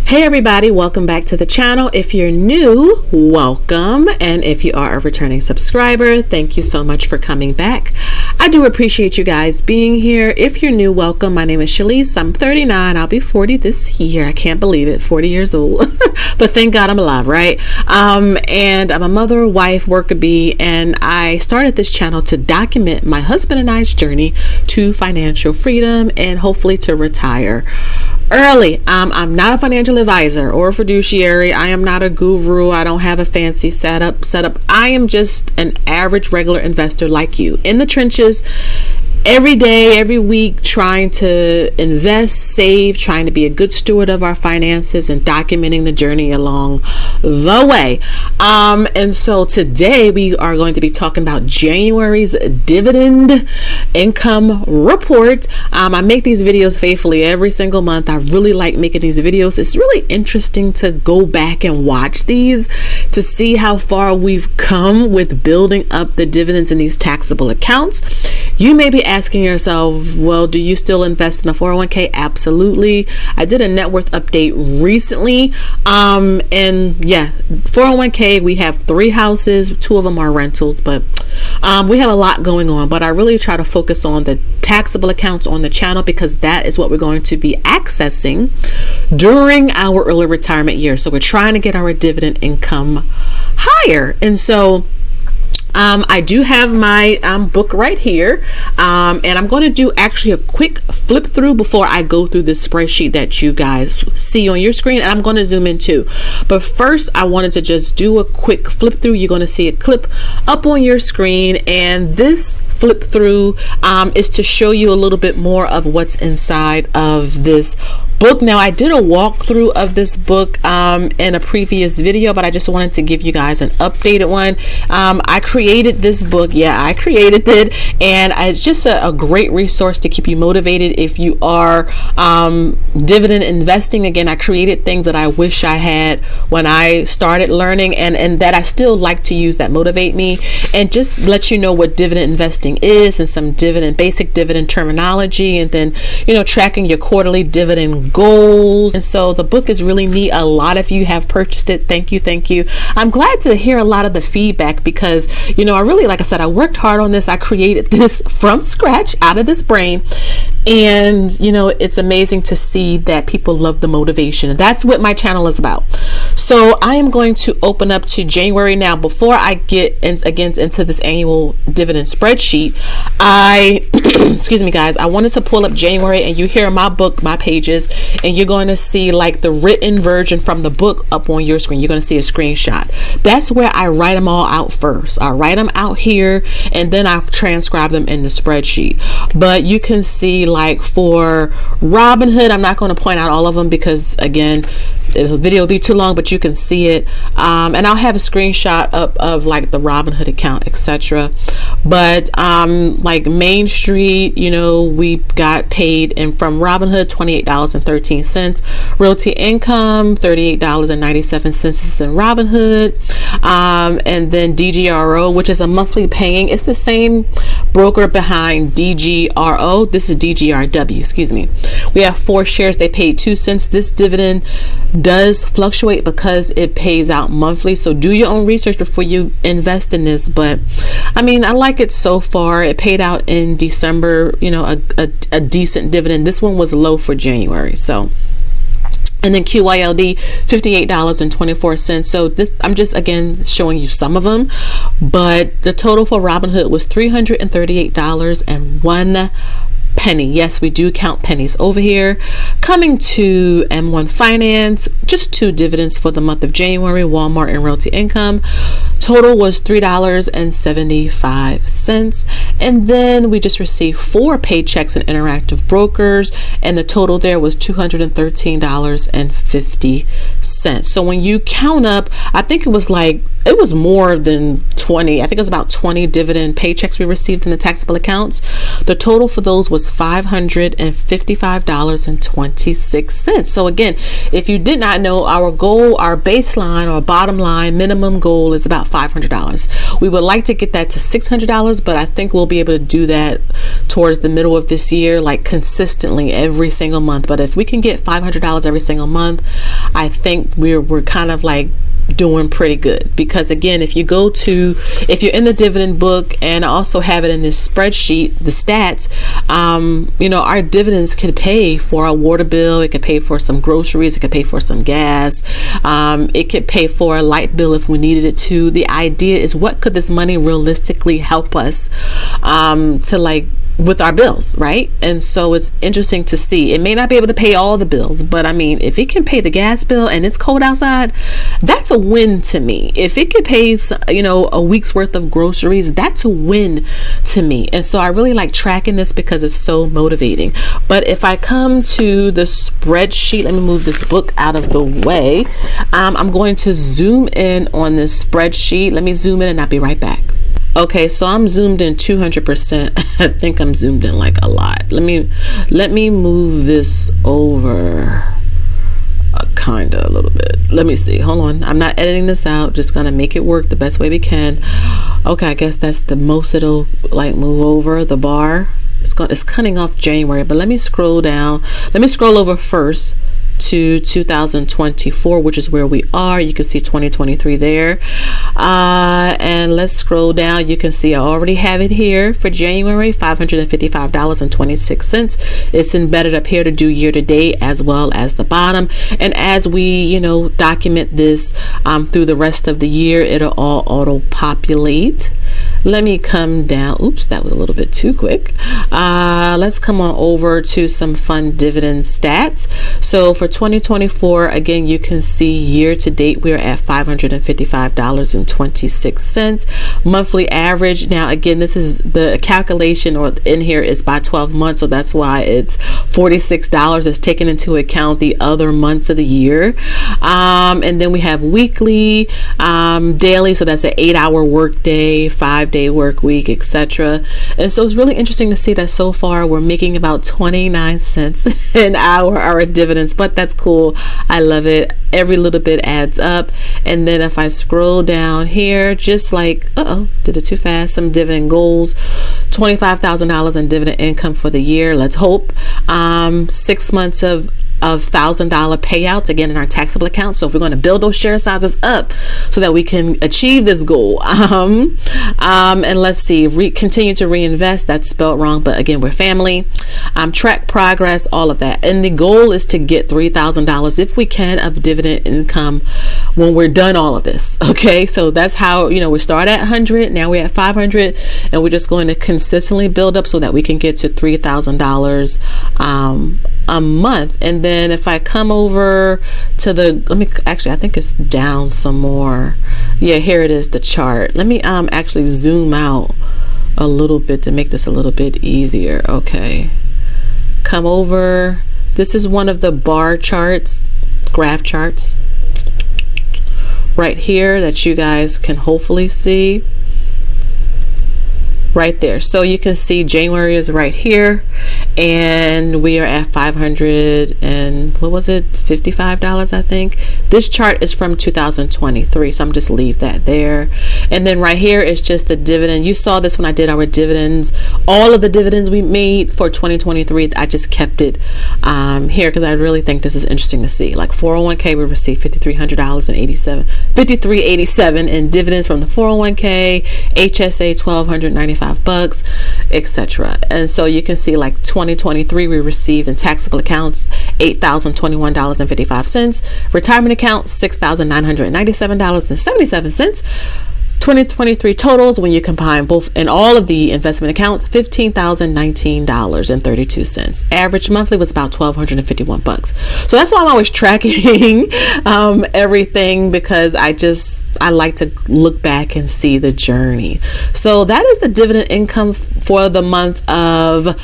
Hey everybody, welcome back to the channel. If you're new, welcome. And if you are a returning subscriber, thank you so much for coming back. I do appreciate you guys being here. If you're new, welcome. My name is Shalise. I'm 39. I'll be 40 this year. I can't believe it. 40 years old. But thank God I'm alive, right? And I'm a mother, wife, worker bee, and I started this channel to document my husband and I's journey to financial freedom and hopefully to retire early. I'm not a financial advisor or a fiduciary. I am not a guru. I don't have a fancy setup. I am just an average regular investor like you in the trenches every day, every week, trying to invest, save, trying to be a good steward of our finances and documenting the journey along the way. And so today we are going to be talking about January's dividend income report. I make these videos faithfully every single month. I really like making these videos. It's really interesting to go back and watch these to see how far we've come with building up the dividends in these taxable accounts. You may be asking yourself, well, do you still invest in a 401k? Absolutely. I did a net worth update recently. And yeah, 401k, we have 3 houses, 2 of them are rentals, but we have a lot going on. But I really try to focus on the taxable accounts on the channel because that is what we're going to be accessing during our early retirement years. So we're trying to get our dividend income higher. And so I do have my book right here, and I'm going to do actually a quick flip through before I go through this spreadsheet that you guys see on your screen, and I'm going to zoom in too. But first, I wanted to just do a quick flip through. You're going to see a clip up on your screen, and this flip through is to show you a little bit more of what's inside of this book. Now, I did a walkthrough of this book in a previous video, but I just wanted to give you guys an updated one. I created this book. Yeah, I created it, and it's just a great resource to keep you motivated if you are dividend investing. Again, I created things that I wish I had when I started learning, and that I still like to use that motivate me, and just let you know what dividend investing is and some basic dividend terminology, and then tracking your quarterly dividend goals. And so the book is really neat. A lot of you have purchased it. Thank you. I'm glad to hear a lot of the feedback because I really, like I said, I worked hard on this. I created this from scratch out of this brain, and it's amazing to see that people love the motivation, and that's what my channel is about. So I am going to open up to January now. Before I get into this annual dividend spreadsheet, excuse me guys, I wanted to pull up January, and you hear my book, my pages, and you're going to see like the written version from the book up on your screen. You're going to see a screenshot. That's where I write them all out first. I write them out here, and then I transcribe them in the spreadsheet. But you can see, like for Robinhood, I'm not going to point out all of them because again, this video will be too long, but you can see it. And I'll have a screenshot up of like the Robinhood account, etc. But like Main Street, we got paid from Robinhood $28.13. Realty Income $38.97. This is in Robinhood. And then DGRO, which is a monthly paying. It's the same broker behind DGRO. This is DGRW, excuse me. We have 4 shares. They paid 2 cents. This dividend does fluctuate because it pays out monthly. So do your own research before you invest in this. But I mean, I like it so far. It paid out in December, a decent dividend. This one was low for January. So, and then QYLD $58.24. So this, I'm just again showing you some of them, but the total for Robinhood was $338.01. Yes, we do count pennies over here. Coming to M1 Finance, just 2 dividends for the month of January, Walmart and Realty Income. Total was $3.75. And then we just received 4 paychecks and interactive brokers, and the total there was $213.50. So when you count up, I think it was more than 20. I think it was about 20 dividend paychecks we received in the taxable accounts. The total for those was $555.26. So again, if you did not know, our goal, our baseline or bottom line minimum goal is about $500. We would like to get that to $600, but I think we'll be able to do that towards the middle of this year, like consistently every single month. But if we can get $500 every single month, I think we're kind of like doing pretty good, because again, if you're in the dividend book, and I also have it in this spreadsheet, the stats, our dividends could pay for a water bill, it could pay for some groceries, it could pay for some gas, it could pay for a light bill if we needed it to. The idea is, what could this money realistically help us to like with our bills, right? And so it's interesting to see. It may not be able to pay all the bills, but I mean, if it can pay the gas bill and it's cold outside, that's a win to me. If it could pay, a week's worth of groceries, that's a win to me. And so I really like tracking this because it's so motivating. But if I come to the spreadsheet, let me move this book out of the way. I'm going to zoom in on this spreadsheet. Let me zoom in and I'll be right back. Okay, so I'm zoomed in 200%. I think I'm zoomed in like a lot. Let me move this over a little bit. Let me see. Hold on. I'm not editing this out. Just gonna make it work the best way we can. Okay, I guess that's the most it'll like move over the bar. It's cutting off January, but let me scroll down. Let me scroll over first to 2024, which is where we are. You can see 2023 there, and let's scroll down. You can see I already have it here for January, $555.26. It's embedded up here to do year to date as well as the bottom. And as we document this through the rest of the year, it'll all auto populate. Let me come down. Oops, that was a little bit too quick. Let's come on over to some fun dividend stats. So for 2024, again, you can see year to date, we're at $555.26. Monthly average. Now, again, this is the calculation or in here is by 12 months. So that's why it's $46. It's taken into account the other months of the year. And then we have weekly, daily. So that's an 8-hour work day, 5-day work week, etc. And so it's really interesting to see that so far we're making about 29 cents an hour our dividends, but that's cool. I love it. Every little bit adds up. And then if I scroll down here, just like did it too fast, some dividend goals, $25,000 in dividend income for the year, let's hope. 6 months of $1,000 payouts, again, in our taxable account. So if we're going to build those share sizes up so that we can achieve this goal, and let's see, continue to reinvest. That's spelled wrong, but again, we're family. Track progress, all of that, and the goal is to get $3,000 if we can of dividend income when we're done all of this. Okay, so that's how we start at 100, now we're at 500, and we're just going to consistently build up so that we can get to $3,000 a month. And then if I come over to I think it's down some more. Yeah, here it is, the chart. Let me actually zoom out a little bit to make this a little bit easier. Okay, come over. This is one of the bar charts, graph charts right here that you guys can hopefully see right there. So you can see January is right here, and we are at $555, I think. This chart is from 2023, so I'm just leave that there. And then right here is just the dividend. You saw this when I did our dividends, all of the dividends we made for 2023. I just kept it here because I really think this is interesting to see. Like 401k, we received $5,387 in dividends from the 401k, HSA $1,295, etc. And so you can see, like 2023, we received in taxable accounts $8,021.55, retirement account $6,997.77. 2023 totals, when you combine both and all of the investment accounts, $15,019.32. Average monthly was about $1,251. So that's why I'm always tracking everything, because I like to look back and see the journey. So that is the dividend income for the month of,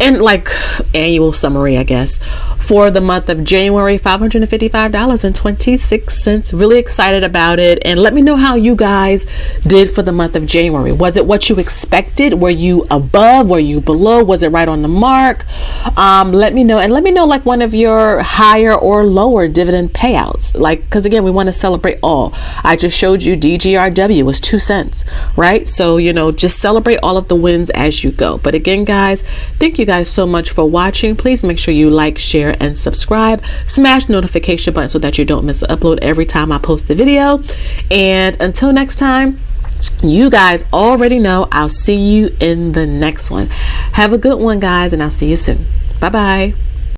and like annual summary, I guess, for the month of January, $555.26. Really excited about it. And let me know how you guys did for the month of January. Was it what you expected? Were you above? Were you below? Was it right on the mark? Let me know. And let me know like one of your higher or lower dividend payouts. Like, because again, we want to celebrate all. I just showed you DGRW was 2 cents, right? So, just celebrate all of the wins as you go. But again, guys, thank you guys so much for watching. Please make sure you like, share, and subscribe. Smash the notification button so that you don't miss an upload every time I post a video. And until next time, you guys already know I'll see you in the next one. Have a good one, guys, and I'll see you soon. Bye-bye.